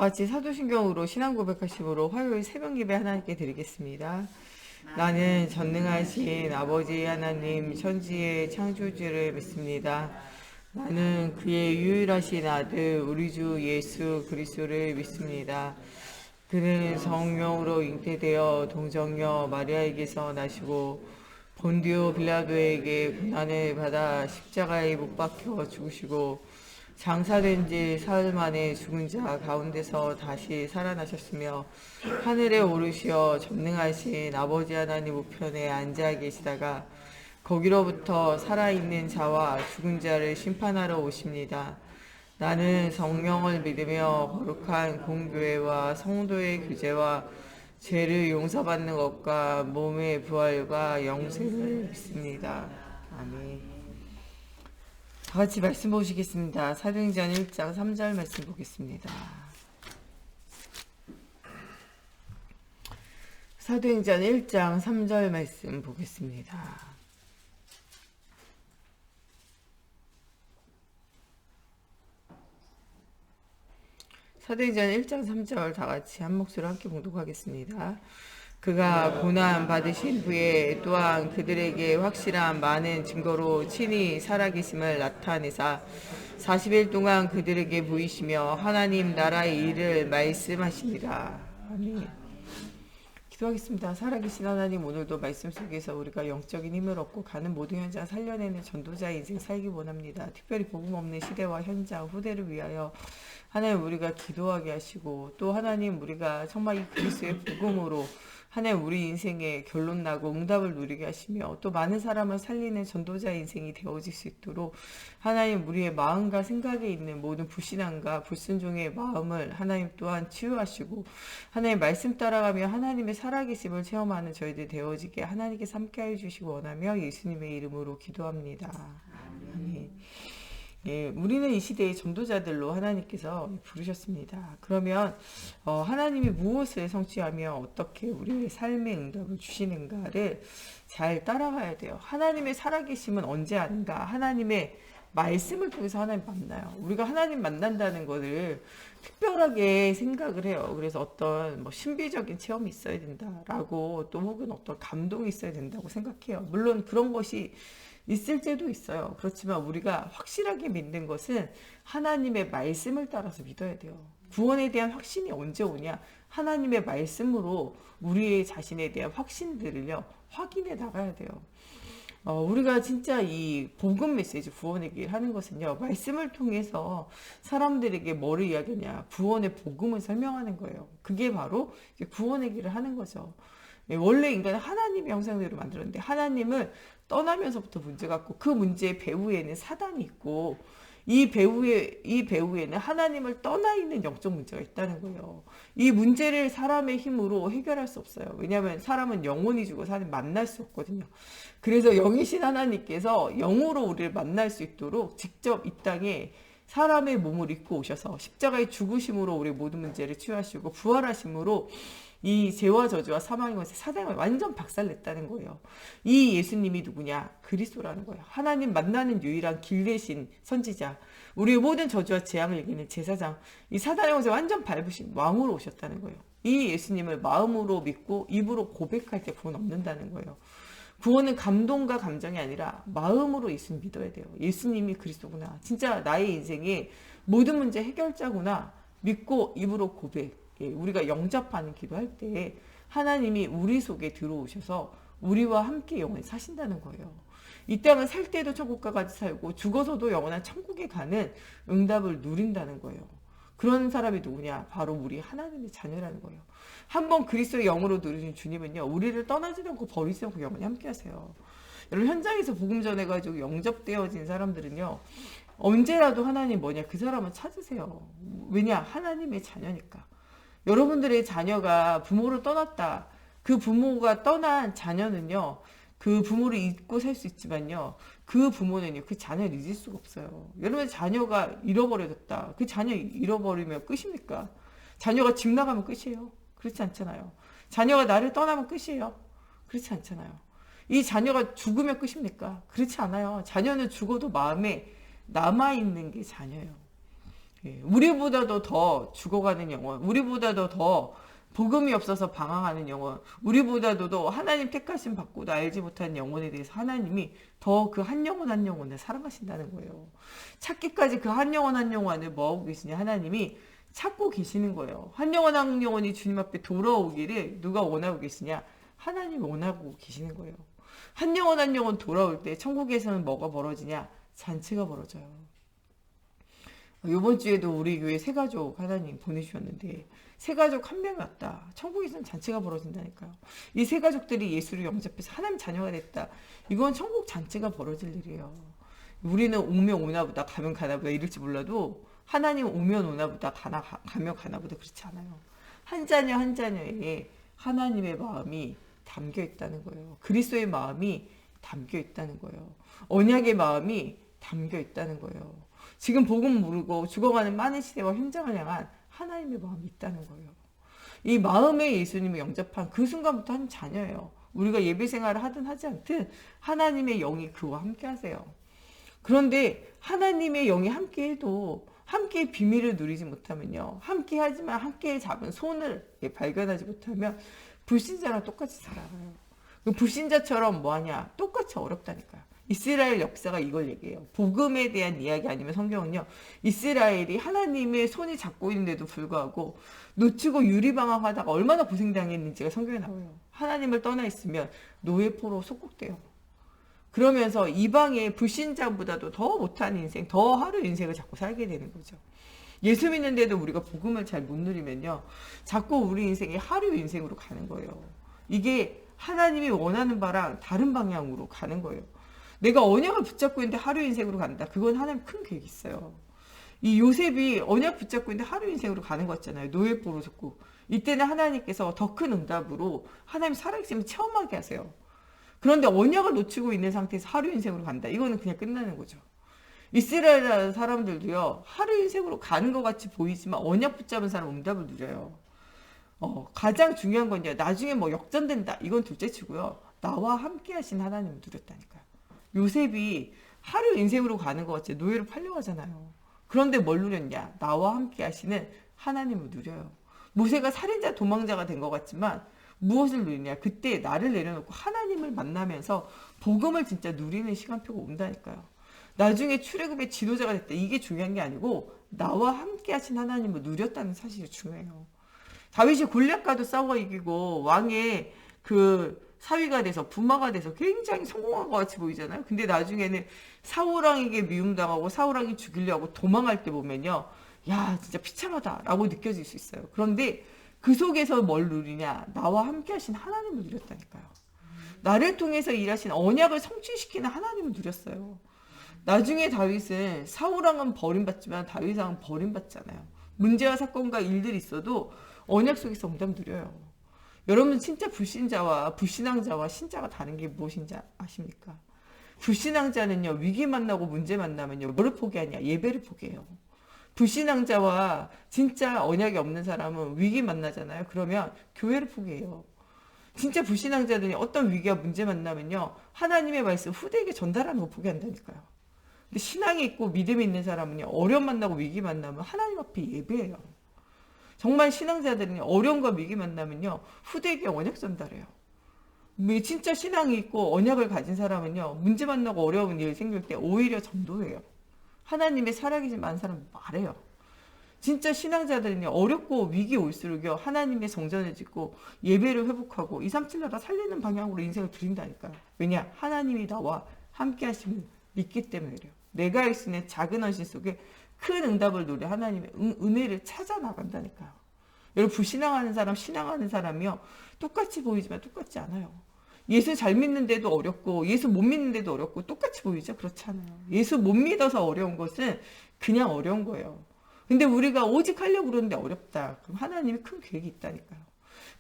같이 사도신경으로 신앙 고백하심으로 화요일 새벽 예배 하나님께 드리겠습니다. 나는 전능하신 아버지 하나님 천지의 창조주를 믿습니다. 나는 그의 유일하신 아들 우리 주 예수 그리스도를 믿습니다. 그는 성령으로 잉태되어 동정녀 마리아에게서 나시고 본디오 빌라도에게 고난을 받아 십자가에 못 박혀 죽으시고 장사된 지 사흘 만에 죽은 자 가운데서 다시 살아나셨으며 하늘에 오르시어 전능하신 아버지 하나님 우편에 앉아 계시다가 거기로부터 살아있는 자와 죽은 자를 심판하러 오십니다. 나는 성령을 믿으며 거룩한 공교회와 성도의 교제와 죄를 용서받는 것과 몸의 부활과 영생을 믿습니다. 아멘. 다 같이 말씀 보시겠습니다. 사도행전 1장 3절 말씀 보겠습니다. 사도행전 1장 3절 말씀 보겠습니다. 사도행전 1장 3절 다 같이 한 목소리로 함께 봉독하겠습니다. 그가 고난 받으신 후에 또한 그들에게 확실한 많은 증거로 친히 살아계심을 나타내사 40일 동안 그들에게 보이시며 하나님 나라의 일을 말씀하시니라. 아멘. 기도하겠습니다. 살아계신 하나님, 오늘도 말씀 속에서 우리가 영적인 힘을 얻고 가는 모든 현장 살려내는 전도자의 인생 살기 원합니다. 특별히 복음 없는 시대와 현장, 후대를 위하여 하나님 우리가 기도하게 하시고, 또 하나님 우리가 정말 이 그리스도의 복음으로 하나님 우리 인생의 결론 나고 응답을 누리게 하시며, 또 많은 사람을 살리는 전도자의 인생이 되어질 수 있도록 하나님 우리의 마음과 생각에 있는 모든 불신앙과 불순종의 마음을 하나님 또한 치유하시고, 하나님 말씀 따라가며 하나님의 살아계심을 체험하는 저희들 되어지게 하나님께 함께해 주시기 원하며 예수님의 이름으로 기도합니다. 아멘. 예, 우리는 이 시대의 전도자들로 하나님께서 부르셨습니다. 그러면 하나님이 무엇을 성취하며 어떻게 우리의 삶의 응답을 주시는가를 잘 따라가야 돼요. 하나님의 살아계심은 언제 아는가? 하나님의 말씀을 통해서 하나님 만나요. 우리가 하나님 만난다는 것을 특별하게 생각을 해요. 그래서 어떤 신비적인 체험이 있어야 된다라고, 또 혹은 어떤 감동이 있어야 된다고 생각해요. 물론 그런 것이 있을 때도 있어요. 그렇지만 우리가 확실하게 믿는 것은 하나님의 말씀을 따라서 믿어야 돼요. 구원에 대한 확신이 언제 오냐? 하나님의 말씀으로 우리의 자신에 대한 확신들을요, 확인해 나가야 돼요. 우리가 진짜 이 복음 메시지 구원의 길 하는 것은요, 말씀을 통해서 사람들에게 뭐를 이야기하냐? 구원의 복음을 설명하는 거예요. 그게 바로 구원의 길을 하는 거죠. 원래 인간은 하나님의 형상대로 만들었는데 하나님을 떠나면서부터 문제가 있고, 그 문제의 배후에는 사단이 있고, 이 배후에는 하나님을 떠나 있는 영적 문제가 있다는 거예요. 이 문제를 사람의 힘으로 해결할 수 없어요. 왜냐하면 사람은 영혼이 죽어 사람 만날 수 없거든요. 그래서 영이신 하나님께서 영으로 우리를 만날 수 있도록 직접 이 땅에 사람의 몸을 입고 오셔서 십자가의 죽으심으로 우리 모든 문제를 치유하시고, 부활하심으로 이 죄와 저주와 사망의 것에 사단을 완전 박살냈다는 거예요. 이 예수님이 누구냐? 그리스도라는 거예요. 하나님 만나는 유일한 길 대신 선지자, 우리의 모든 저주와 재앙을 이기는 제사장, 이 사단의 것에 완전 밟으신 왕으로 오셨다는 거예요. 이 예수님을 마음으로 믿고 입으로 고백할 때 구원 얻는다는 거예요. 구원은 감동과 감정이 아니라 마음으로 예수님 믿어야 돼요. 예수님이 그리스도구나, 진짜 나의 인생의 모든 문제 해결자구나 믿고 입으로 고백. 우리가 영접하는 기도할 때 하나님이 우리 속에 들어오셔서 우리와 함께 영원히 사신다는 거예요. 이 땅은 살 때도 천국과 같이 살고 죽어서도 영원한 천국에 가는 응답을 누린다는 거예요. 그런 사람이 누구냐? 바로 우리 하나님의 자녀라는 거예요. 한번 그리스도의 영으로 누리신 주님은요, 우리를 떠나지 않고 버리지 않고 영원히 함께 하세요. 여러분, 현장에서 복음 전해가지고 영접되어진 사람들은요, 언제라도 하나님 뭐냐? 그 사람은 찾으세요. 왜냐? 하나님의 자녀니까. 여러분들의 자녀가 부모를 떠났다. 그 부모가 떠난 자녀는요, 그 부모를 잊고 살 수 있지만요, 그 부모는요, 그 자녀를 잊을 수가 없어요. 여러분의 자녀가 잃어버려졌다. 그 자녀 잃어버리면 끝입니까? 자녀가 집 나가면 끝이에요? 그렇지 않잖아요. 자녀가 나를 떠나면 끝이에요? 그렇지 않잖아요. 이 자녀가 죽으면 끝입니까? 그렇지 않아요. 자녀는 죽어도 마음에 남아있는 게 자녀예요. 예, 우리보다도 더 죽어가는 영혼, 우리보다도 더 복음이 없어서 방황하는 영혼, 우리보다도 더 하나님 택하심 받고도 알지 못하는 영혼에 대해서 하나님이 더 그 한 영혼 한 영혼을 사랑하신다는 거예요. 찾기까지 그 한 영혼 한 영혼을 뭐하고 계시냐? 하나님이 찾고 계시는 거예요. 한 영혼 한 영혼이 주님 앞에 돌아오기를 누가 원하고 계시냐? 하나님이 원하고 계시는 거예요. 한 영혼 한 영혼 돌아올 때 천국에서는 뭐가 벌어지냐? 잔치가 벌어져요. 이번 주에도 우리 교회 새가족 하나님 보내주셨는데 새가족 한 명이 왔다. 천국에서는 잔치가 벌어진다니까요. 이 새가족들이 예수를 영접해서 하나님 자녀가 됐다. 이건 천국 잔치가 벌어질 일이에요. 우리는 오면 오나보다 가면 가나보다 이럴지 몰라도 하나님 오면 오나보다 가면 가나보다 그렇지 않아요. 한 자녀 한 자녀에 하나님의 마음이 담겨 있다는 거예요. 그리스도의 마음이 담겨 있다는 거예요. 언약의 마음이 담겨 있다는 거예요. 지금 복음 모르고 죽어가는 많은 시대와 현장을 향한 하나님의 마음이 있다는 거예요. 이 마음에 예수님을 영접한 그 순간부터 한 자녀예요. 우리가 예배 생활을 하든 하지 않든 하나님의 영이 그와 함께 하세요. 그런데 하나님의 영이 함께 해도 함께 비밀을 누리지 못하면요. 함께 하지만 함께 잡은 손을 발견하지 못하면 불신자랑 똑같이 살아가요. 그 불신자처럼 뭐하냐? 똑같이 어렵다니까요. 이스라엘 역사가 이걸 얘기해요. 복음에 대한 이야기 아니면 성경은요. 이스라엘이 하나님의 손이 잡고 있는데도 불구하고 놓치고 유리방황하다가 얼마나 고생당했는지가 성경에 나와요. 하나님을 떠나 있으면 노예포로 속국돼요. 그러면서 이방의 불신자보다도 더 못한 인생, 더 하루 인생을 자꾸 살게 되는 거죠. 예수 믿는데도 우리가 복음을 잘 못 누리면요. 자꾸 우리 인생이 하루 인생으로 가는 거예요. 이게 하나님이 원하는 바랑 다른 방향으로 가는 거예요. 내가 언약을 붙잡고 있는데 하루 인생으로 간다. 그건 하나님 큰 계획이 있어요. 이 요셉이 언약 붙잡고 있는데 하루 인생으로 가는 거 같잖아요. 노예포로 속고. 이때는 하나님께서 더 큰 응답으로 하나님 살아계심을 체험하게 하세요. 그런데 언약을 놓치고 있는 상태에서 하루 인생으로 간다. 이거는 그냥 끝나는 거죠. 이스라엘 사람들도요. 하루 인생으로 가는 것 같이 보이지만 언약 붙잡은 사람 응답을 누려요. 가장 중요한 건요. 나중에 뭐 역전된다. 이건 둘째치고요. 나와 함께 하신 하나님을 누렸다니까요. 요셉이 하루 인생으로 가는 것 같이 노예로 팔려가잖아요. 그런데 뭘 누렸냐? 나와 함께 하시는 하나님을 누려요. 모세가 살인자 도망자가 된 것 같지만 무엇을 누리냐? 그때 나를 내려놓고 하나님을 만나면서 복음을 진짜 누리는 시간표가 온다니까요. 나중에 출애굽의 지도자가 됐다. 이게 중요한 게 아니고 나와 함께 하신 하나님을 누렸다는 사실이 중요해요. 다윗이 골리앗과도 싸워 이기고 왕의 그 사위가 돼서 부마가 돼서 굉장히 성공한 것 같이 보이잖아요. 근데 나중에는 사울왕에게 미움당하고 사울왕이 죽이려고 도망할 때 보면요. 야 진짜 비참하다라고 느껴질 수 있어요. 그런데 그 속에서 뭘 누리냐? 나와 함께 하신 하나님을 누렸다니까요. 나를 통해서 일하신 언약을 성취시키는 하나님을 누렸어요. 나중에 다윗은 사울왕은 버림받지만 다윗왕은 버림받잖아요. 문제와 사건과 일들이 있어도 언약 속에서 응답 누려요. 여러분 진짜 불신자와 불신앙자와 신자가 다른 게 무엇인지 아십니까? 불신앙자는요. 위기 만나고 문제 만나면요. 뭐를 포기하냐? 예배를 포기해요. 불신앙자와 진짜 언약이 없는 사람은 위기 만나잖아요. 그러면 교회를 포기해요. 진짜 불신앙자들이 어떤 위기와 문제 만나면요. 하나님의 말씀 후대에게 전달하는 거 포기한다니까요. 근데 신앙이 있고 믿음이 있는 사람은요. 어려움 만나고 위기 만나면 하나님 앞에 예배해요. 정말 신앙자들은 어려움과 위기 만나면요. 후대에게 언약 전달해요. 진짜 신앙이 있고 언약을 가진 사람은요. 문제 만나고 어려운 일 생길 때 오히려 전도해요. 하나님의 살아계신 많은 사람 말해요. 진짜 신앙자들은요. 어렵고 위기 올수록요. 하나님의 성전을 짓고 예배를 회복하고 2, 3, 7 나라 살리는 방향으로 인생을 드린다니까요. 왜냐? 하나님이 나와 함께 하심을 믿기 때문에 그래요. 내가 있으니 작은 헌신 속에 큰 응답을 누려 하나님의 은혜를 찾아 나간다니까요. 여러분 불신앙하는 사람, 신앙하는 사람이요. 똑같이 보이지만 똑같지 않아요. 예수 잘 믿는데도 어렵고 예수 못 믿는데도 어렵고 똑같이 보이죠? 그렇지 않아요. 예수 못 믿어서 어려운 것은 그냥 어려운 거예요. 근데 우리가 오직 하려고 그러는데 어렵다. 그럼 하나님이 큰 계획이 있다니까요.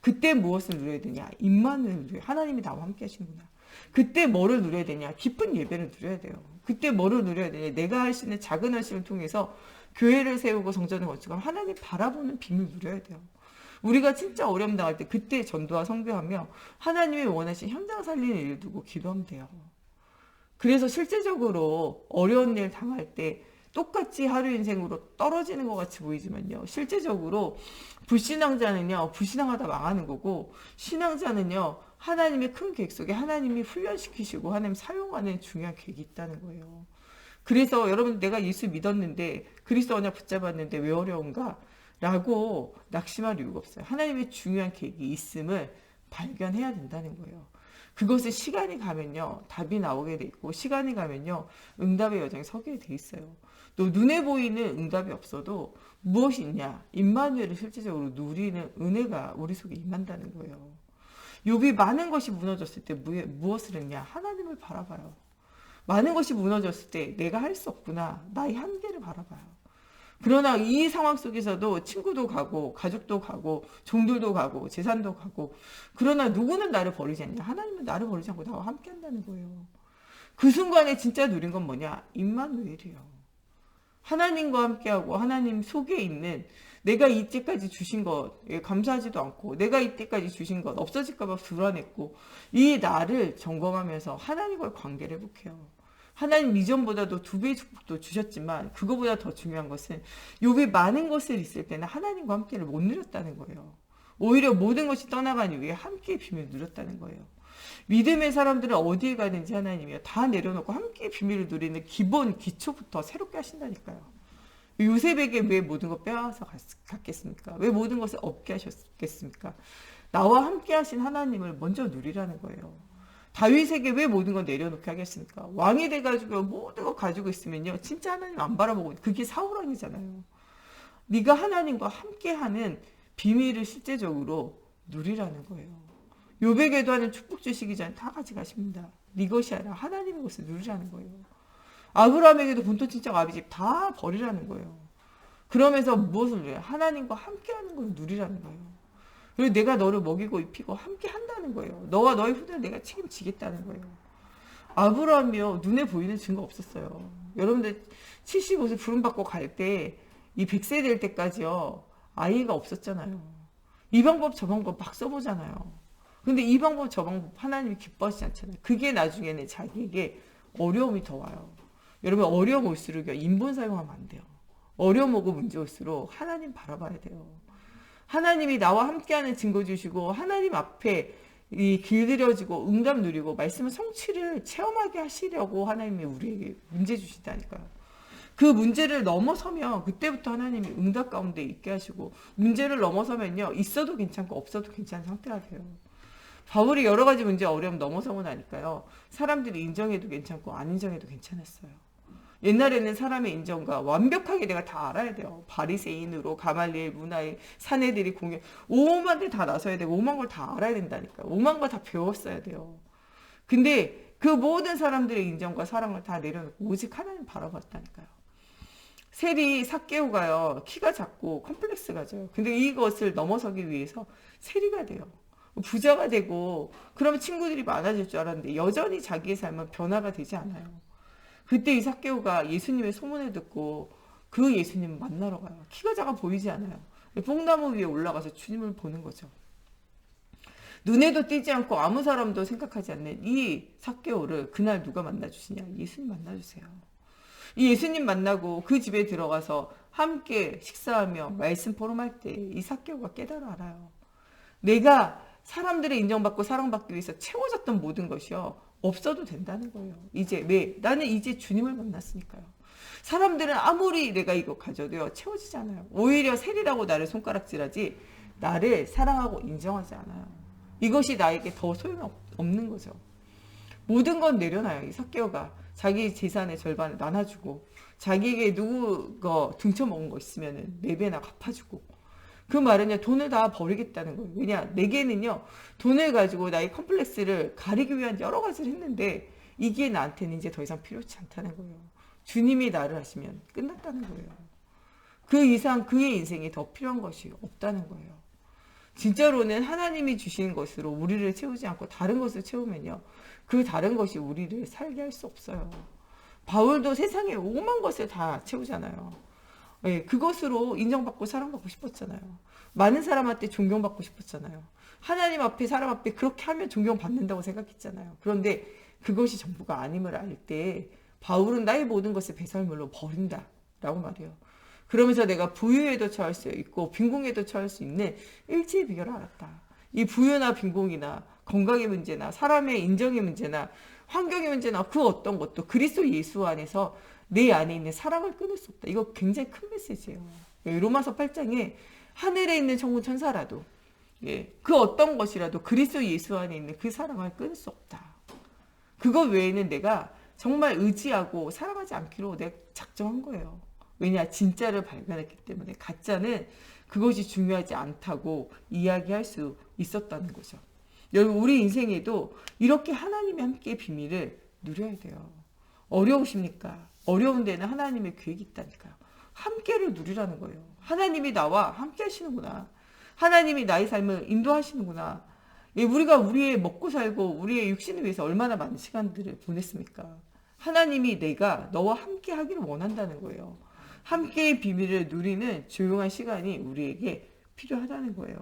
그때 무엇을 누려야 되냐? 임만을 누려야 하나님이 나와 함께 하시는구나. 그때 뭐를 누려야 되냐? 깊은 예배를 누려야 돼요. 그때 뭐를 누려야 되냐? 내가 할 수 있는 작은 헌신을 통해서 교회를 세우고 성전을 건축하고 하나님 바라보는 빔을 누려야 돼요. 우리가 진짜 어려움 당할 때 그때 전도와 선교하며 하나님이 원하신 현장 살리는 일을 두고 기도하면 돼요. 그래서 실제적으로 어려운 일 당할 때 똑같이 하루 인생으로 떨어지는 것 같이 보이지만요. 실제적으로 불신앙자는요. 불신앙하다 망하는 거고 신앙자는요. 하나님의 큰 계획 속에 하나님이 훈련시키시고 하나님 사용하는 중요한 계획이 있다는 거예요. 그래서 여러분 내가 예수 믿었는데 그리스도 언약 붙잡았는데 왜 어려운가? 라고 낙심할 이유가 없어요. 하나님의 중요한 계획이 있음을 발견해야 된다는 거예요. 그것은 시간이 가면요. 답이 나오게 돼 있고 시간이 가면요. 응답의 여정에 서게 돼 있어요. 또 눈에 보이는 응답이 없어도 무엇이 있냐? 임마누엘을 실제적으로 누리는 은혜가 우리 속에 임한다는 거예요. 욥이 많은 것이 무너졌을 때 무엇을 했냐? 하나님을 바라봐요. 많은 것이 무너졌을 때 내가 할 수 없구나. 나의 한계를 바라봐요. 그러나 이 상황 속에서도 친구도 가고 가족도 가고 종들도 가고 재산도 가고 그러나 누구는 나를 버리지 않냐? 하나님은 나를 버리지 않고 나와 함께 한다는 거예요. 그 순간에 진짜 누린 건 뭐냐? 임마누엘이에요. 하나님과 함께하고 하나님 속에 있는 내가 이때까지 주신 것에 감사하지도 않고 내가 이때까지 주신 것 없어질까 봐 불안했고 이 나를 점검하면서 하나님과의 관계를 회복해요. 하나님 이전보다도 2배의 축복도 주셨지만 그거보다 더 중요한 것은 욥이 많은 것을 있을 때는 하나님과 함께를 못 누렸다는 거예요. 오히려 모든 것이 떠나간 이후에 함께의 비밀을 누렸다는 거예요. 믿음의 사람들은 어디에 가든지 하나님이요 다 내려놓고 함께 비밀을 누리는 기본 기초부터 새롭게 하신다니까요. 요셉에게 왜 모든 것 빼앗아 갔겠습니까? 왜 모든 것을 얻게 하셨겠습니까? 나와 함께 하신 하나님을 먼저 누리라는 거예요. 다윗에게 왜 모든 걸 내려놓게 하겠습니까? 왕이 돼가지고 모든 거 가지고 있으면요 진짜 하나님 안 바라보고 그게 사울왕이잖아요. 네가 하나님과 함께하는 비밀을 실제적으로 누리라는 거예요. 욥에게도 하는 축복 주시기 전에 다 가져가십니다. 네 것이 아니라 하나님의 것을 누리라는 거예요. 아브라함에게도 본토 친척 아비집 다 버리라는 거예요. 그러면서 무엇을 누려요? 하나님과 함께하는 걸 누리라는 거예요. 그리고 내가 너를 먹이고 입히고 함께 한다는 거예요. 너와 너의 후대를 내가 책임지겠다는 거예요. 아브라함이요 눈에 보이는 증거 없었어요. 여러분들 75세 부름받고 갈 때 이 100세 될 때까지요 아이가 없었잖아요. 이 방법 저 방법 막 써보잖아요. 근데 이 방법 저 방법 하나님이 기뻐하시지 않잖아요. 그게 나중에는 자기에게 어려움이 더 와요. 여러분 어려움 올수록요 인본 사용하면 안 돼요. 어려움 오고 문제 올수록 하나님 바라봐야 돼요. 하나님이 나와 함께하는 증거 주시고 하나님 앞에 이 길들여지고 응답 누리고 말씀의 성취를 체험하게 하시려고 하나님이 우리에게 문제 주시다니까요. 그 문제를 넘어서면 그때부터 하나님이 응답 가운데 있게 하시고 문제를 넘어서면요 있어도 괜찮고 없어도 괜찮은 상태가 돼요. 바울이 여러 가지 문제 어려움 넘어서고 나니까요 사람들이 인정해도 괜찮고 안 인정해도 괜찮았어요. 옛날에는 사람의 인정과 완벽하게 내가 다 알아야 돼요. 바리새인으로 가말리엘 문화에 사내들이 공연 오만 데 다 나서야 되고 오만 걸 다 알아야 된다니까요. 오만 걸 다 배웠어야 돼요. 근데 그 모든 사람들의 인정과 사랑을 다 내려놓고 오직 하나님 바라봤다니까요. 세리 삭개오가요 키가 작고 컴플렉스가 져요. 근데 이것을 넘어서기 위해서 세리가 돼요. 부자가 되고 그러면 친구들이 많아질 줄 알았는데 여전히 자기의 삶은 변화가 되지 않아요. 그때 이 삭개오가 예수님의 소문을 듣고 그 예수님을 만나러 가요. 키가 작아 보이지 않아요. 뽕나무 위에 올라가서 주님을 보는 거죠. 눈에도 띄지 않고 아무 사람도 생각하지 않는 이 삭개오를 그날 누가 만나주시냐? 예수님 만나주세요. 이 예수님 만나고 그 집에 들어가서 함께 식사하며 말씀 포럼할 때 이 삭개오가 깨달아 알아요. 내가 사람들의 인정받고 사랑받기 위해서 채워졌던 모든 것이요 없어도 된다는 거예요. 이제 왜? 나는 이제 주님을 만났으니까요. 사람들은 아무리 내가 이거 가져도요 채워지지 않아요. 오히려 세리라고 나를 손가락질하지 나를 사랑하고 인정하지 않아요. 이것이 나에게 더 소용없는 거죠. 모든 건 내려놔요. 이 삭개오가 자기 재산의 절반을 나눠주고 자기에게 누구 등쳐먹은 거 있으면 4배나 갚아주고 그 말은요 돈을 다 버리겠다는 거예요. 왜냐 내게는요 돈을 가지고 나의 컴플렉스를 가리기 위한 여러 가지를 했는데 이게 나한테는 이제 더 이상 필요치 않다는 거예요. 주님이 나를 하시면 끝났다는 거예요. 그 이상 그의 인생에 더 필요한 것이 없다는 거예요. 진짜로는 하나님이 주시는 것으로 우리를 채우지 않고 다른 것을 채우면요 그 다른 것이 우리를 살게 할 수 없어요. 바울도 세상에 오만 것을 다 채우잖아요. 네, 그것으로 인정받고 사랑받고 싶었잖아요. 많은 사람한테 존경받고 싶었잖아요. 하나님 앞에 사람 앞에 그렇게 하면 존경받는다고 생각했잖아요. 그런데 그것이 전부가 아님을 알 때 바울은 나의 모든 것을 배설물로 버린다. 라고 말해요. 그러면서 내가 부유에도 처할 수 있고 빈곤에도 처할 수 있는 일체의 비결을 알았다. 이 부유나 빈곤이나 건강의 문제나 사람의 인정의 문제나 환경의 문제나 그 어떤 것도 그리스도 예수 안에서 내 안에 있는 사랑을 끊을 수 없다. 이거 굉장히 큰 메시지예요. 로마서 8장에 하늘에 있는 천군 천사라도 그 어떤 것이라도 그리스도 예수 안에 있는 그 사랑을 끊을 수 없다. 그것 외에는 내가 정말 의지하고 사랑하지 않기로 내가 작정한 거예요. 왜냐? 진짜를 발견했기 때문에 가짜는 그것이 중요하지 않다고 이야기할 수 있었다는 거죠. 여러분 우리 인생에도 이렇게 하나님의 함께의 비밀을 누려야 돼요. 어려우십니까? 어려운 데는 하나님의 계획이 있다니까요. 함께를 누리라는 거예요. 하나님이 나와 함께 하시는구나. 하나님이 나의 삶을 인도하시는구나. 우리가 우리의 먹고 살고 우리의 육신을 위해서 얼마나 많은 시간들을 보냈습니까? 하나님이 내가 너와 함께 하기를 원한다는 거예요. 함께의 비밀을 누리는 조용한 시간이 우리에게 필요하다는 거예요.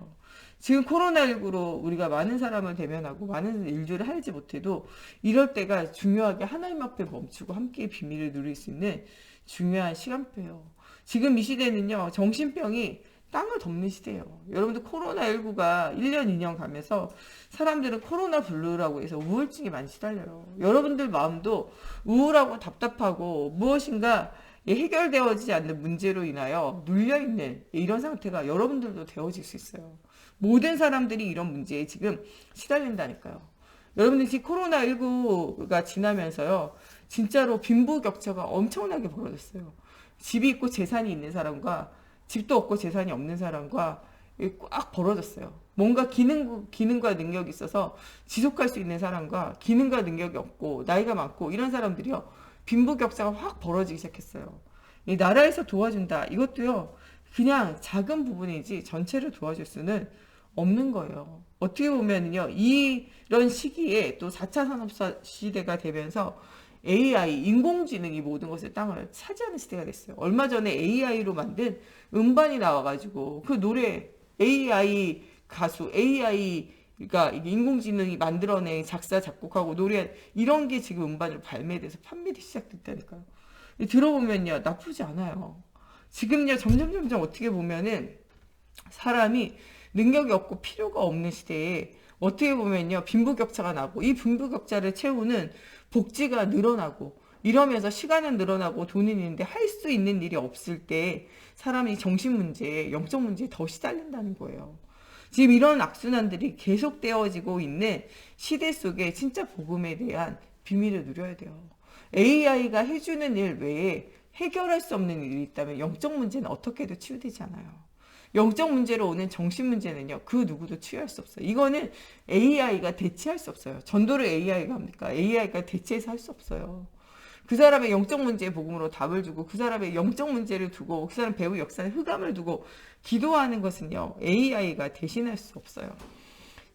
지금 코로나19로 우리가 많은 사람을 대면하고 많은 일들을 하지 못해도 이럴 때가 중요하게 하나님 앞에 멈추고 함께의 비밀을 누릴 수 있는 중요한 시간표예요. 지금 이 시대는요, 정신병이 땅을 덮는 시대예요. 여러분들 코로나19가 1년, 2년 가면서 사람들은 코로나 블루라고 해서 우울증에 많이 시달려요. 여러분들 마음도 우울하고 답답하고 무엇인가 해결되어지지 않는 문제로 인하여 눌려있는 이런 상태가 여러분들도 되어질 수 있어요. 모든 사람들이 이런 문제에 지금 시달린다니까요. 여러분들 지금 코로나19가 지나면서요, 진짜로 빈부격차가 엄청나게 벌어졌어요. 집이 있고 재산이 있는 사람과 집도 없고 재산이 없는 사람과 꽉 벌어졌어요. 뭔가 기능과 능력이 있어서 지속할 수 있는 사람과 기능과 능력이 없고 나이가 많고 이런 사람들이요, 빈부격차가 확 벌어지기 시작했어요. 이 나라에서 도와준다. 이것도요, 그냥 작은 부분이지 전체를 도와줄 수는 없는 거예요. 어떻게 보면요, 이런 시기에 또 4차 산업사 시대가 되면서 AI, 인공지능이 모든 것의 땅을 차지하는 시대가 됐어요. 얼마 전에 AI로 만든 음반이 나와가지고 그 노래 AI 가수, AI가 인공지능이 만들어낸 작사, 작곡하고 노래 이런 게 지금 음반으로 발매돼서 판매되기 시작됐다니까요. 들어보면요, 나쁘지 않아요. 지금요, 점점 어떻게 보면은 사람이 능력이 없고 필요가 없는 시대에 어떻게 보면요, 빈부격차가 나고 이 빈부격차를 채우는 복지가 늘어나고 이러면서 시간은 늘어나고 돈이 있는데 할 수 있는 일이 없을 때 사람이 정신 문제에, 영적 문제에 더 시달린다는 거예요. 지금 이런 악순환들이 계속되어지고 있는 시대 속에 진짜 복음에 대한 비밀을 누려야 돼요. AI가 해주는 일 외에 해결할 수 없는 일이 있다면 영적 문제는 어떻게 해도 치유되지 않아요. 영적 문제로 오는 정신 문제는요, 그 누구도 치유할 수 없어요. 이거는 AI가 대체할 수 없어요. 전도를 AI가 합니까? AI가 대체해서 할 수 없어요. 그 사람의 영적 문제의 복음으로 답을 주고 그 사람의 영적 문제를 두고 그 사람 배우 역사의 흑암을 두고 기도하는 것은요, AI가 대신할 수 없어요.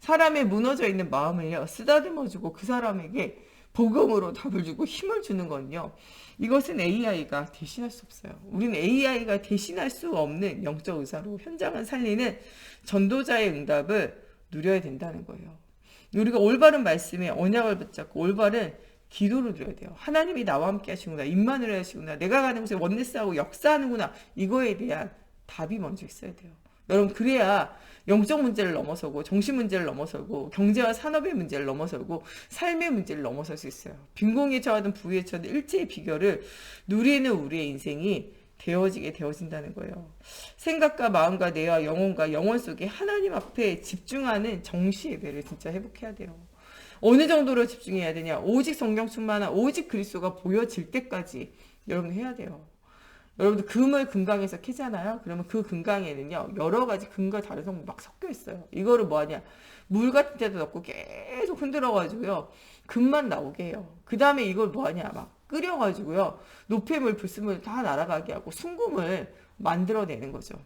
사람의 무너져 있는 마음을요, 쓰다듬어주고 그 사람에게 복음으로 답을 주고 힘을 주는 건요, 이것은 AI가 대신할 수 없어요. 우리는 AI가 대신할 수 없는 영적 의사로 현장을 살리는 전도자의 응답을 누려야 된다는 거예요. 우리가 올바른 말씀에 언약을 붙잡고 올바른 기도를 드려야 돼요. 하나님이 나와 함께 하시구나, 임마누엘 하시구나, 내가 가는 곳에 원네스하고 역사하는구나, 이거에 대한 답이 먼저 있어야 돼요. 여러분, 그래야 영적 문제를 넘어서고 정신 문제를 넘어서고 경제와 산업의 문제를 넘어서고 삶의 문제를 넘어설 수 있어요. 빈곤에 처하든 부유에 처하든 일체의 비결을 누리는 우리의 인생이 되어진다는 거예요. 생각과 마음과 뇌와 영혼과 영혼 속에 하나님 앞에 집중하는 정시 예배를 진짜 회복해야 돼요. 어느 정도로 집중해야 되냐? 오직 성경 충만한 오직 그리스도가 보여질 때까지 여러분 해야 돼요. 여러분들 금을 금강에서 캐잖아요. 그러면 그 금강에는요, 여러 가지 금과 다른 성분 막 섞여 있어요. 이거를 뭐 하냐? 물 같은 데도 넣고 계속 흔들어가지고요, 금만 나오게 해요. 그 다음에 이걸 뭐 하냐? 막 끓여가지고요, 노폐물, 불순물 다 날아가게 하고 순금을 만들어내는 거죠.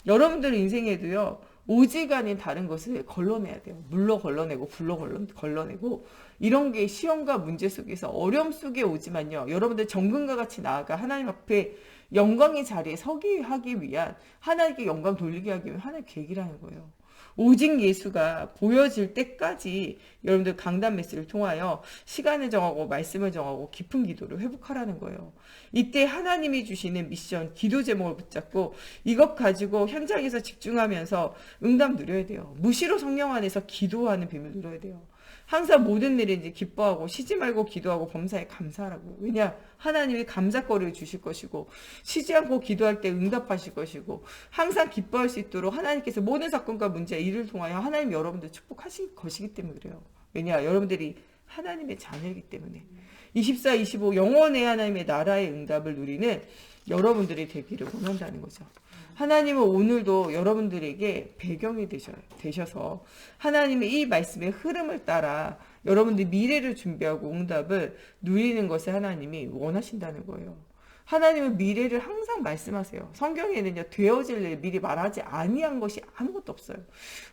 여러분들 인생에도요, 오직 아닌 다른 것을 걸러내야 돼요. 물로 걸러내고 불로 걸러내고 이런 게 시험과 문제 속에서 어려움 속에 오지만요, 여러분들 정금과 같이 나아가 하나님 앞에 영광의 자리에 서기 하기 위한, 하나님께 영광 돌리게 하기 위한 하나님의 계획이라는 거예요. 오직 예수가 보여질 때까지 여러분들 강단 메시지를 통하여 시간을 정하고 말씀을 정하고 깊은 기도를 회복하라는 거예요. 이때 하나님이 주시는 미션, 기도 제목을 붙잡고 이것 가지고 현장에서 집중하면서 응답 누려야 돼요. 무시로 성령 안에서 기도하는 비밀 누려야 돼요. 항상 모든 일에 이제 기뻐하고 쉬지 말고 기도하고 범사에 감사하라고요. 왜냐? 하나님이 감사거리를 주실 것이고 쉬지 않고 기도할 때 응답하실 것이고 항상 기뻐할 수 있도록 하나님께서 모든 사건과 문제, 일을 통하여 하나님 여러분들 축복하실 것이기 때문에 그래요. 왜냐? 여러분들이 하나님의 자녀이기 때문에 24, 25 영원의 하나님의 나라의 응답을 누리는 여러분들이 되기를 원한다는 거죠. 하나님은 오늘도 여러분들에게 배경이 되셔서 하나님의 이 말씀의 흐름을 따라 여러분들이 미래를 준비하고 응답을 누리는 것을 하나님이 원하신다는 거예요. 하나님은 미래를 항상 말씀하세요. 성경에는요, 되어질 일 미리 말하지 아니한 것이 아무것도 없어요.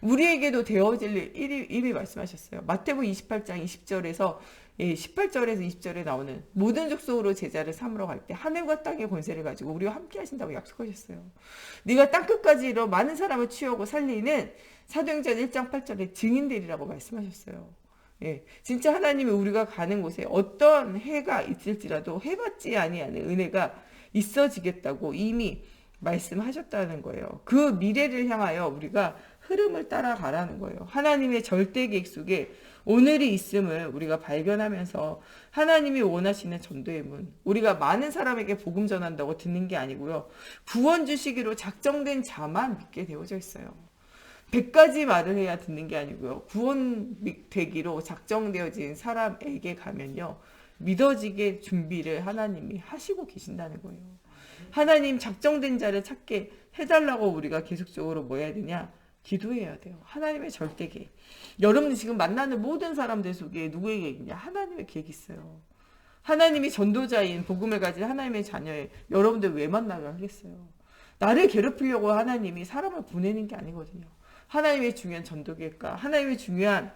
우리에게도 되어질 일 이미 말씀하셨어요. 마태복음 28장 20절에서 18절에서 20절에 나오는 모든 족속으로 제자를 삼으러 갈 때 하늘과 땅의 권세를 가지고 우리와 함께 하신다고 약속하셨어요. 네가 땅끝까지 이뤄 많은 사람을 취하고 살리는 사도행전 1장 8절에 증인되리라고 말씀하셨어요. 예, 진짜 하나님이 우리가 가는 곳에 어떤 해가 있을지라도 해받지 아니하는 은혜가 있어지겠다고 이미 말씀하셨다는 거예요. 그 미래를 향하여 우리가 흐름을 따라가라는 거예요. 하나님의 절대 계획 속에 오늘이 있음을 우리가 발견하면서 하나님이 원하시는 전도의 문, 우리가 많은 사람에게 복음 전한다고 듣는 게 아니고요. 구원 주시기로 작정된 자만 믿게 되어져 있어요. 100가지 말을 해야 듣는 게 아니고요. 구원 되기로 작정되어진 사람에게 가면요. 믿어지게 준비를 하나님이 하시고 계신다는 거예요. 하나님 작정된 자를 찾게 해달라고 우리가 계속적으로 뭐 해야 되냐? 기도해야 돼요. 하나님의 절대 계획. 여러분이 지금 만나는 모든 사람들 속에 누구의 계획이냐? 하나님의 계획이 있어요. 하나님이 전도자인 복음을 가진 하나님의 자녀에 여러분들 왜 만나게 하겠어요? 나를 괴롭히려고 하나님이 사람을 보내는 게 아니거든요. 하나님의 중요한 전도 계획과 하나님의 중요한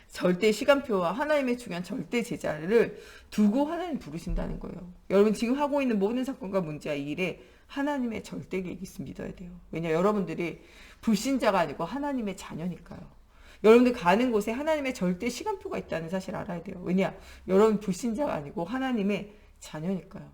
절대 시간표와 하나님의 중요한 절대 제자를 두고 하나님 부르신다는 거예요. 여러분 지금 하고 있는 모든 사건과 문제와 일에 하나님의 절대 계획이 있음 믿어야 돼요. 왜냐 여러분들이 불신자가 아니고 하나님의 자녀니까요. 여러분들 가는 곳에 하나님의 절대 시간표가 있다는 사실 알아야 돼요. 왜냐 여러분 불신자가 아니고 하나님의 자녀니까요.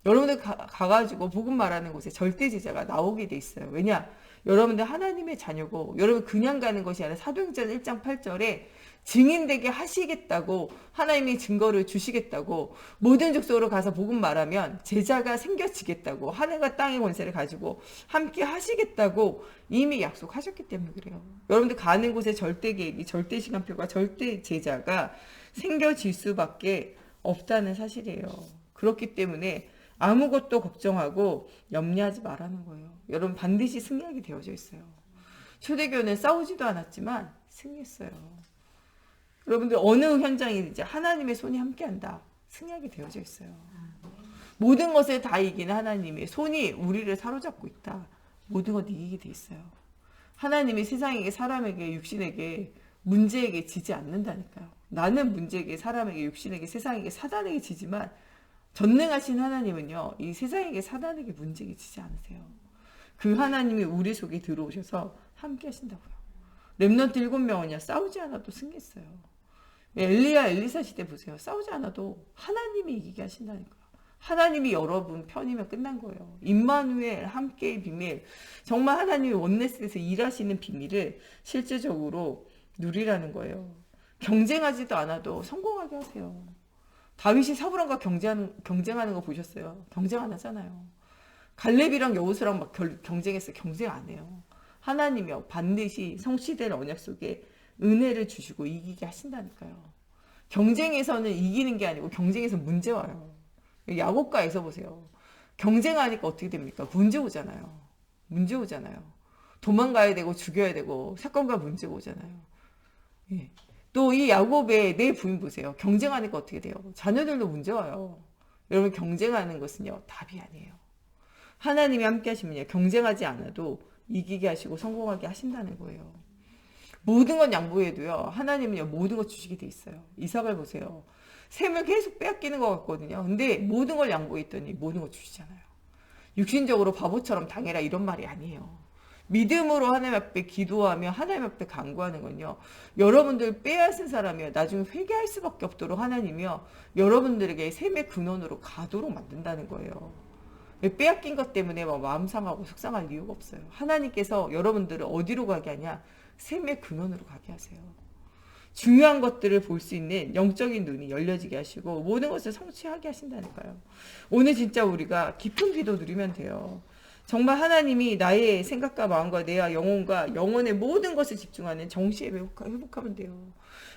여러분들 가가지고 복음 말하는 곳에 절대 제자가 나오게 돼 있어요. 왜냐 여러분들 하나님의 자녀고 여러분 그냥 가는 것이 아니라 사도행전 1장 8절에 증인되게 하시겠다고 하나님이 증거를 주시겠다고 모든 족속으로 가서 복음 말하면 제자가 생겨지겠다고 하늘과 땅의 권세를 가지고 함께 하시겠다고 이미 약속하셨기 때문에 그래요. 여러분들 가는 곳에 절대 계획이 절대 시간표가 절대 제자가 생겨질 수밖에 없다는 사실이에요. 그렇기 때문에 아무것도 걱정하고 염려하지 말라는 거예요. 여러분 반드시 승리하게 되어져 있어요. 초대교회는 싸우지도 않았지만 승리했어요. 여러분들 어느 현장이든지 하나님의 손이 함께한다. 승리하게 되어져 있어요. 모든 것을 다 이기는 하나님의 손이 우리를 사로잡고 있다. 모든 것 이기게 돼 있어요. 하나님이 세상에게 사람에게 육신에게 문제에게 지지 않는다니까요. 나는 문제에게 사람에게 육신에게 세상에게 사단에게 지지만 전능하신 하나님은요. 이 세상에게 사단에게 문제에게 지지 않으세요. 그 하나님이 우리 속에 들어오셔서 함께 하신다고요. 렘넌트 7명은요. 싸우지 않아도 승리했어요. 엘리야 엘리사 시대 보세요. 싸우지 않아도 하나님이 이기게 하신다니까요. 하나님이 여러분 편이면 끝난 거예요. 임마누엘 함께의 비밀. 정말 하나님이 원네스에서 일하시는 비밀을 실제적으로 누리라는 거예요. 경쟁하지도 않아도 성공하게 하세요. 다윗이 사울왕과 경쟁하는 거 보셨어요? 경쟁 안 하잖아요. 갈렙이랑 여호수랑 막 경쟁했어요. 경쟁 안 해요. 하나님이요. 반드시 성취될 언약 속에 은혜를 주시고 이기게 하신다니까요. 경쟁에서는 이기는 게 아니고 경쟁에서 문제 와요. 야곱과에서 보세요. 경쟁하니까 어떻게 됩니까? 문제 오잖아요. 문제 오잖아요. 도망가야 되고 죽여야 되고 사건과 문제가 오잖아요. 예. 또 이 야곱의 내 부인 보세요. 경쟁하니까 어떻게 돼요? 자녀들도 문제 와요. 여러분 경쟁하는 것은요. 답이 아니에요. 하나님이 함께 하시면요. 경쟁하지 않아도 이기게 하시고 성공하게 하신다는 거예요. 모든 건 양보해도요. 하나님은요. 모든 것 주시게 돼 있어요. 이삭을 보세요. 셈을 계속 빼앗기는 것 같거든요. 근데 모든 걸 양보했더니 모든 것 주시잖아요. 육신적으로 바보처럼 당해라 이런 말이 아니에요. 믿음으로 하나님 앞에 기도하며 하나님 앞에 간구하는 건요. 여러분들 빼앗은 사람이요. 나중에 회개할 수밖에 없도록 하나님이요. 여러분들에게 샘의 근원으로 가도록 만든다는 거예요. 빼앗긴 것 때문에 막 마음 상하고 속상할 이유가 없어요. 하나님께서 여러분들을 어디로 가게 하냐? 샘의 근원으로 가게 하세요. 중요한 것들을 볼 수 있는 영적인 눈이 열려지게 하시고 모든 것을 성취하게 하신다니까요. 오늘 진짜 우리가 깊은 기도 누리면 돼요. 정말 하나님이 나의 생각과 마음과 내 영혼과 영혼의 모든 것을 집중하는 정시에 회복하면 돼요.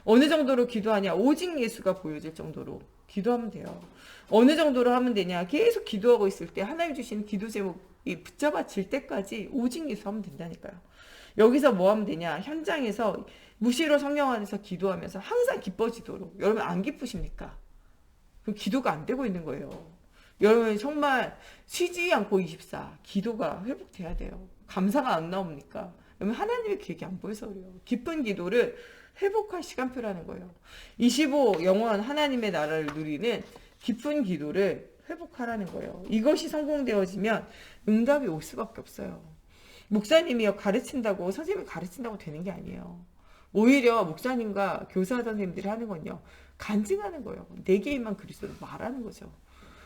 어느 정도로 기도하냐? 오직 예수가 보여질 정도로 기도하면 돼요. 어느 정도로 하면 되냐? 계속 기도하고 있을 때 하나님 주시는 기도 제목이 붙잡아질 때까지 오직 예수 하면 된다니까요. 여기서 뭐 하면 되냐? 현장에서 무시로 성령 안에서 기도하면서 항상 기뻐지도록. 여러분 안 기쁘십니까? 그 기도가 안 되고 있는 거예요. 여러분 정말 쉬지 않고 24 기도가 회복돼야 돼요. 감사가 안 나옵니까? 여러분 하나님의 계획이 안 보여서 그래요. 깊은 기도를 회복할 시간표라는 거예요. 25 영원 하나님의 나라를 누리는 깊은 기도를 회복하라는 거예요. 이것이 성공되어지면 응답이 올 수밖에 없어요. 목사님이요 가르친다고 선생님이 가르친다고 되는 게 아니에요. 오히려 목사님과 교사 선생님들이 하는 건요 간증하는 거예요. 내 개인만 그리스도를 말하는 거죠.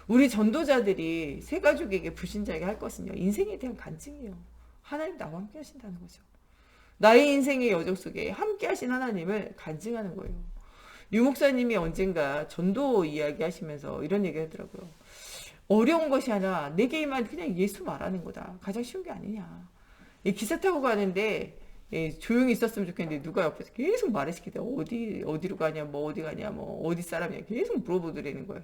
우리 전도자들이 새 가족에게 불신자에게 할 것은요 인생에 대한 간증이에요. 하나님 나와 함께 하신다는 거죠. 나의 인생의 여정 속에 함께 하신 하나님을 간증하는 거예요. 유 목사님이 언젠가 전도 이야기 하시면서 이런 얘기 하더라고요. 어려운 것이 아니라 내 개인만 그냥 예수 말하는 거다. 가장 쉬운 게 아니냐. 기사 타고 가는데 조용히 있었으면 좋겠는데 누가 옆에서 계속 말을 시키다. 어디로 가냐, 뭐 어디 가냐, 뭐 어디 사람이냐 계속 물어보더라는 거예요.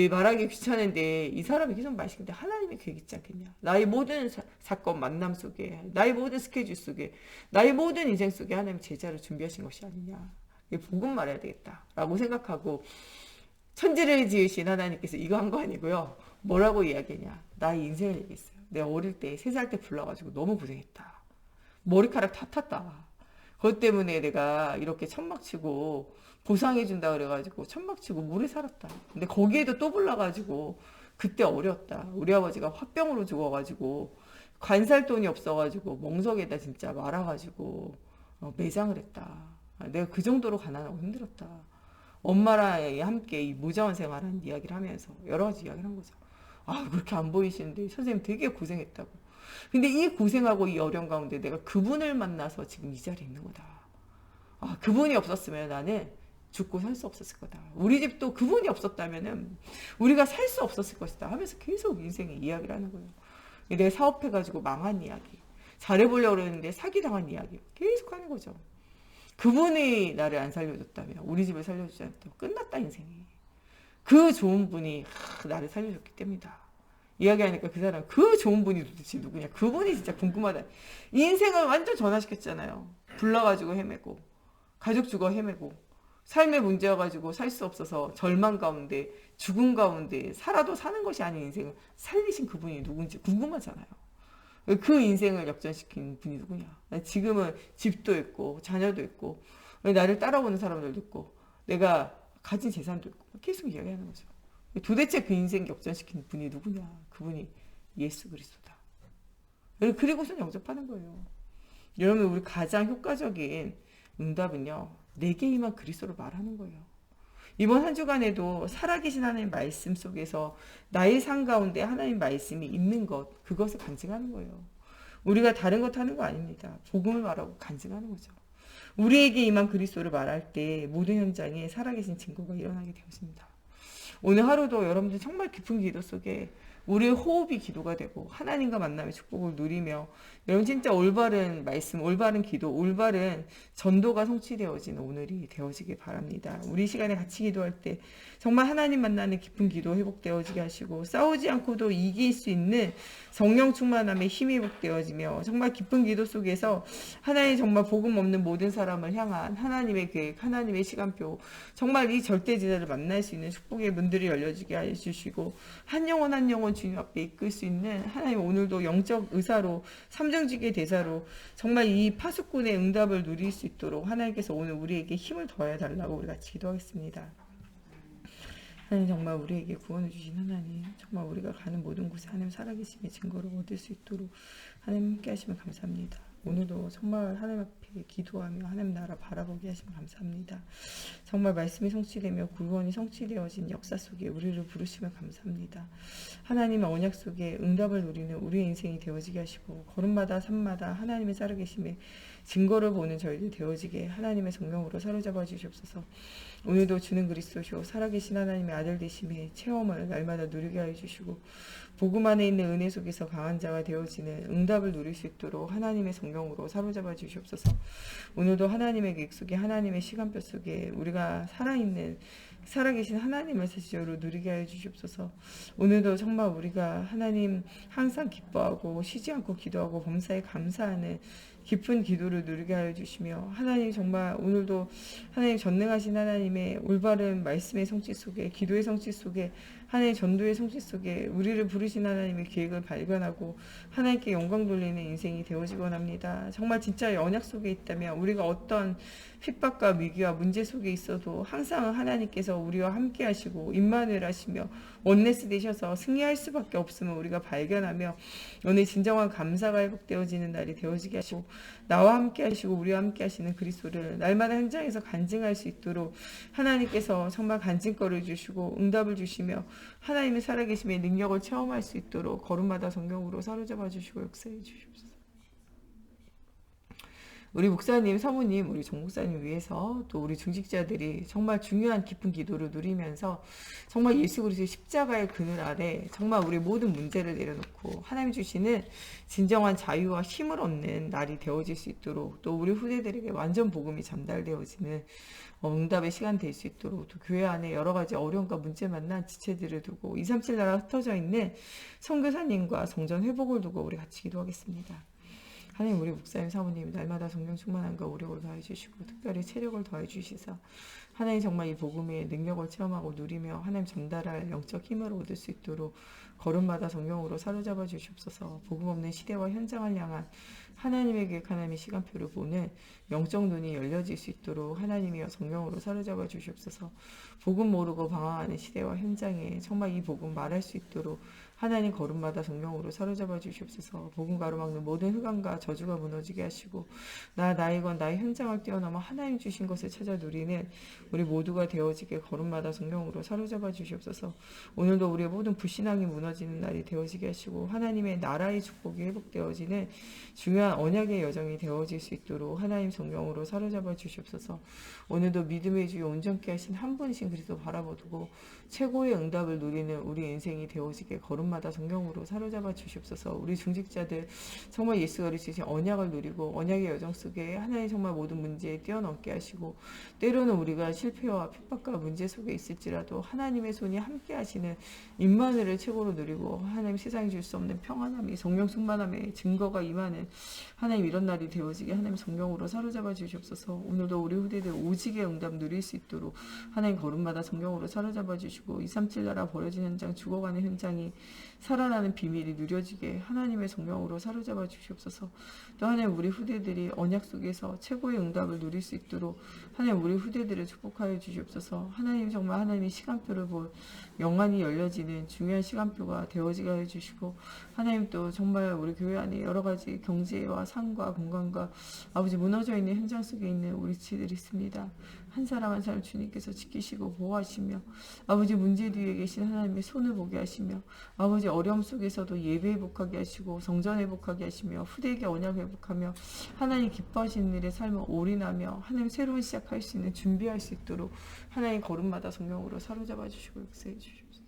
말하기 귀찮은데 이 사람이 계속 말 시키는데 하나님의 계획 있지 않겠냐. 나의 모든 사건 만남 속에, 나의 모든 스케줄 속에, 나의 모든 인생 속에 하나님 제자를 준비하신 것이 아니냐. 복음 말해야 되겠다라고 생각하고 천지를 지으신 하나님께서 이거 한 거 아니고요. 뭐라고 이야기했냐. 나의 인생을 얘기했어요. 내가 어릴 때 3살 때 불러가지고 너무 고생했다. 머리카락 다 탔다. 그것 때문에 내가 이렇게 천막치고 보상해준다 그래가지고 천막치고 물에 살았다. 근데 거기에도 또 불러가지고 그때 어렸다. 우리 아버지가 화병으로 죽어가지고 관살 돈이 없어가지고 멍석에다 진짜 말아가지고 매장을 했다. 내가 그 정도로 가난하고 힘들었다. 엄마랑 함께 이 무자원 생활하는 이야기를 하면서 여러 가지 이야기를 한 거죠. 아, 그렇게 안 보이시는데 선생님 되게 고생했다고. 근데 이 고생하고 이 어려움 가운데 내가 그분을 만나서 지금 이 자리에 있는 거다. 아, 그분이 없었으면 나는 죽고 살 수 없었을 거다. 우리 집도 그분이 없었다면은 우리가 살 수 없었을 것이다 하면서 계속 인생의 이야기를 하는 거예요. 내가 사업해가지고 망한 이야기, 잘해보려고 그러는데 사기당한 이야기 계속 하는 거죠. 그분이 나를 안 살려줬다면, 우리 집을 살려주지 않았다면 끝났다 인생이. 그 좋은 분이 나를 살려줬기 때문이다. 이야기하니까 그 사람 그 좋은 분이 도대체 누구냐. 그분이 진짜 궁금하다. 인생을 완전 전환시켰잖아요. 불러가지고 헤매고 가족 죽어 헤매고 삶의 문제여가지고 살 수 없어서 절망 가운데 죽음 가운데 살아도 사는 것이 아닌 인생을 살리신 그분이 누군지 궁금하잖아요. 그 인생을 역전시킨 분이 누구냐. 지금은 집도 있고 자녀도 있고 나를 따라오는 사람들도 있고 내가 가진 재산도 있고 계속 이야기하는 거죠. 도대체 그 인생 역전시킨 분이 누구냐. 그분이 예수 그리스도다. 그리고선 영접하는 거예요. 여러분 우리 가장 효과적인 응답은요. 내게 임한 그리스도로 말하는 거예요. 이번 한 주간에도 살아계신 하나님 말씀 속에서 나의 삶 가운데 하나님 말씀이 있는 것, 그것을 간증하는 거예요. 우리가 다른 것 하는 거 아닙니다. 복음을 말하고 간증하는 거죠. 우리에게 임한 그리스도를 말할 때 모든 현장에 살아계신 증거가 일어나게 되었습니다. 오늘 하루도 여러분들 정말 깊은 기도 속에 우리의 호흡이 기도가 되고 하나님과 만남의 축복을 누리며 여러분 진짜 올바른 말씀, 올바른 기도, 올바른 전도가 성취되어지는 오늘이 되어지길 바랍니다. 우리 시간에 같이 기도할 때 정말 하나님 만나는 깊은 기도 회복되어지게 하시고 싸우지 않고도 이길 수 있는 성령 충만함의 힘이 회복되어지며 정말 깊은 기도 속에서 하나님 정말 복음 없는 모든 사람을 향한 하나님의 계획, 하나님의 시간표 정말 이 절대제자를 만날 수 있는 축복의 문들이 열려지게 해주시고 한 영혼 한 영혼 주님 앞에 이끌 수 있는 하나님 오늘도 영적 의사로 삼정직의 대사로 정말 이 파수꾼의 응답을 누릴 수 있도록 하나님께서 오늘 우리에게 힘을 더해 달라고 우리 같이 기도하겠습니다. 하나님 정말 우리에게 구원을 주신 하나님, 정말 우리가 가는 모든 곳에 하나님 살아계심의 증거를 얻을 수 있도록 하나님 함께 하시면 감사합니다. 오늘도 정말 하나님 앞에 기도하며 하나님 나라 바라보게 하시면 감사합니다. 정말 말씀이 성취되며 구원이 성취되어진 역사 속에 우리를 부르시면 감사합니다. 하나님의 언약 속에 응답을 누리는 우리의 인생이 되어지게 하시고 걸음마다 산마다 하나님의 살아계심의 증거를 보는 저희들 되어지게 하나님의 성령으로 사로잡아 주시옵소서. 오늘도 주는 그리스도시오 살아계신 하나님의 아들 되심의 체험을 날마다 누리게 하여 주시고 복음 안에 있는 은혜 속에서 강한 자가 되어지는 응답을 누릴 수 있도록 하나님의 성령으로 사로잡아 주시옵소서. 오늘도 하나님의 계획 속에 하나님의 시간표 속에 우리가 살아계신 하나님을 사실로 누리게 하여 주시옵소서. 오늘도 정말 우리가 하나님 항상 기뻐하고 쉬지 않고 기도하고 범사에 감사하는 깊은 기도를 누리게 하여 주시며 하나님 정말 오늘도 하나님 전능하신 하나님의 올바른 말씀의 성취 속에 기도의 성취 속에 하나님의 전도의 성취 속에 우리를 부르신 하나님의 계획을 발견하고 하나님께 영광 돌리는 인생이 되어지곤 합니다. 정말 진짜 언약 속에 있다면 우리가 어떤 핍박과 위기와 문제 속에 있어도 항상 하나님께서 우리와 함께 하시고 임만을 하시며 원네스 되셔서 승리할 수밖에 없음을 우리가 발견하며 오늘 진정한 감사가 회복되어지는 날이 되어지게 하시고 나와 함께 하시고 우리와 함께 하시는 그리스도를 날마다 현장에서 간증할 수 있도록 하나님께서 정말 간증거를 주시고 응답을 주시며 하나님의 살아계심의 능력을 체험할 수 있도록 걸음마다 성경으로 사로잡아 주시고 역사해 주시옵소서. 우리 목사님, 사모님, 우리 정 목사님 위해서 또 우리 중직자들이 정말 중요한 깊은 기도를 누리면서 정말 예수 그리스도의 십자가의 그늘 아래 정말 우리 모든 문제를 내려놓고 하나님 주시는 진정한 자유와 힘을 얻는 날이 되어질 수 있도록 또 우리 후대들에게 완전 복음이 전달되어지는 응답의 시간 될 수 있도록 또 교회 안에 여러 가지 어려움과 문제 만난 지체들을 두고 237 나라 흩어져 있는 선교사님과 성전 회복을 두고 우리 같이 기도하겠습니다. 하나님 우리 목사님 사모님 날마다 성령 충만함과 오력을 더해 주시고 특별히 체력을 더해 주시사 하나님 정말 이 복음의 능력을 체험하고 누리며 하나님 전달할 영적 힘을 얻을 수 있도록 걸음마다 성령으로 사로잡아 주시옵소서. 복음 없는 시대와 현장을 향한 하나님의 계획 하나님의 시간표를 보는 영적 눈이 열려질 수 있도록 하나님이여 성령으로 사로잡아 주시옵소서. 복음 모르고 방황하는 시대와 현장에 정말 이 복음 말할 수 있도록 하나님 걸음마다 성령으로 사로잡아 주시옵소서. 복음 가로막는 모든 흑암과 저주가 무너지게 하시고 나이건 나의 현장을 뛰어넘어 하나님 주신 것을 찾아 누리는 우리 모두가 되어지게 걸음마다 성령으로 사로잡아 주시옵소서. 오늘도 우리의 모든 불신앙이 무너지는 날이 되어지게 하시고 하나님의 나라의 축복이 회복되어지는 중요한 언약의 여정이 되어질 수 있도록 하나님 성령으로 사로잡아 주시옵소서. 오늘도 믿음의 주여 온전케 하신 한 분이신 그리스도 바라보고 최고의 응답을 누리는 우리 인생이 되어지게 걸음마다 성경으로 사로잡아 주시옵소서. 우리 중직자들 정말 예수 그리스도의 언약을 누리고 언약의 여정 속에 하나님 정말 모든 문제에 뛰어넘게 하시고 때로는 우리가 실패와 핍박과 문제 속에 있을지라도 하나님의 손이 함께 하시는 임마누엘을 최고로 누리고 하나님 세상이 줄 수 없는 평안함이 성령 충만함의 증거가 임하는 하나님 이런 날이 되어지게 하나님 성경으로 사로잡아 주시옵소서. 오늘도 우리 후대들 오직의 응답 누릴 수 있도록 하나님 걸음마다 성경으로 사로잡아 주시고 237 나라 버려진 현장 죽어가는 현장이 살아나는 비밀이 누려지게 하나님의 성령으로 사로잡아 주시옵소서. 또 하나님 우리 후대들이 언약 속에서 최고의 응답을 누릴 수 있도록 하나님 우리 후대들을 축복하여 주시옵소서. 하나님 정말 하나님의 시간표를 볼 영안이 열려지는 중요한 시간표가 되어지게 해주시고 하나님 또 정말 우리 교회 안에 여러 가지 경제와 삶과 건강과 아버지 무너져 있는 현장 속에 있는 우리 지들이 있습니다. 한 사람 한 사람 주님께서 지키시고 보호하시며 아버지 문제 뒤에 계신 하나님의 손을 보게 하시며 아버지 어려움 속에서도 예배 회복하게 하시고 성전 회복하게 하시며 후대에게 언약 회복하며 하나님 기뻐하시는 일에 삶을 올인하며 하나님 새로운 시작할 수 있는 준비할 수 있도록 하나님 걸음마다 성령으로 사로잡아 주시고 역사해 주시옵소서.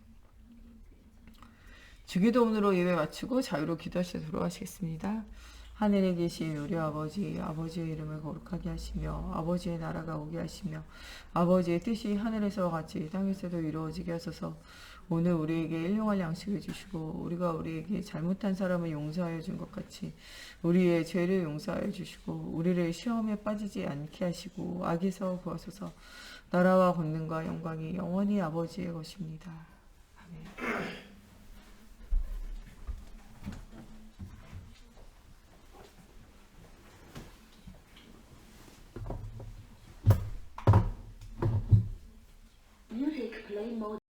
주기도문으로 예배 마치고 자유로 기도하시러 돌아가시겠습니다. 하늘에 계신 우리 아버지, 아버지의 이름을 거룩하게 하시며 아버지의 나라가 오게 하시며 아버지의 뜻이 하늘에서와 같이 땅에서도 이루어지게 하소서. 오늘 우리에게 일용할 양식을 주시고 우리가 우리에게 잘못한 사람을 용서하여 준 것 같이 우리의 죄를 용서하여 주시고 우리를 시험에 빠지지 않게 하시고 악에서 구하소서. 나라와 권능과 영광이 영원히 아버지의 것입니다. 아멘.